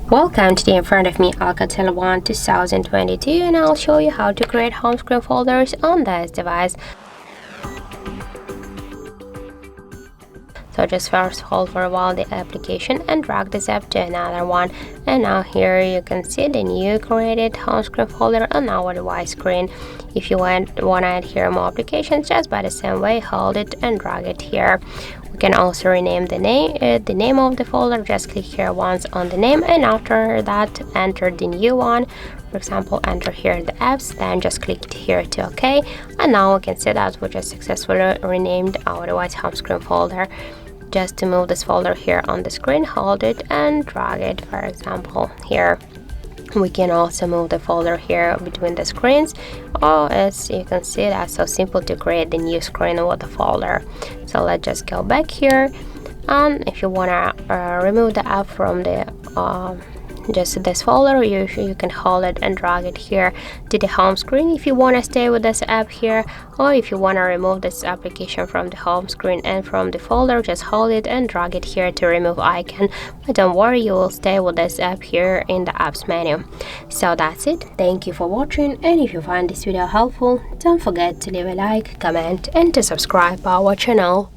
Welcome. Today in front of me ALCATEL 1 2022, and I'll show you how to create home screen folders on this device. So just first hold for a while the application and drag this app to another one, and now here you can see the new created home screen folder on our device screen. If you want to add here more applications, just by the same way, hold it and drag it here. We can also rename the name of the folder. Just click here once on the name, and after that enter the new one. For example, enter here the apps, then just click here to OK, and now we can see that we just successfully renamed our device home screen folder. Just to move this folder here on the screen, hold it and drag it. For example, here we can also move the folder here between the screens. As you can see, that's so simple to create the new screen with the folder. So let's just go back here, and if you want to remove the app from the just this folder, you can hold it and drag it here to the home screen if you want to stay with this app here, or if you want to remove this application from the home screen and from the folder, just hold it and drag it here to remove icon. But don't worry, you will stay with this app here in the apps menu. So that's it. Thank you for watching, and if you find this video helpful, don't forget to leave a like, comment and to subscribe our channel.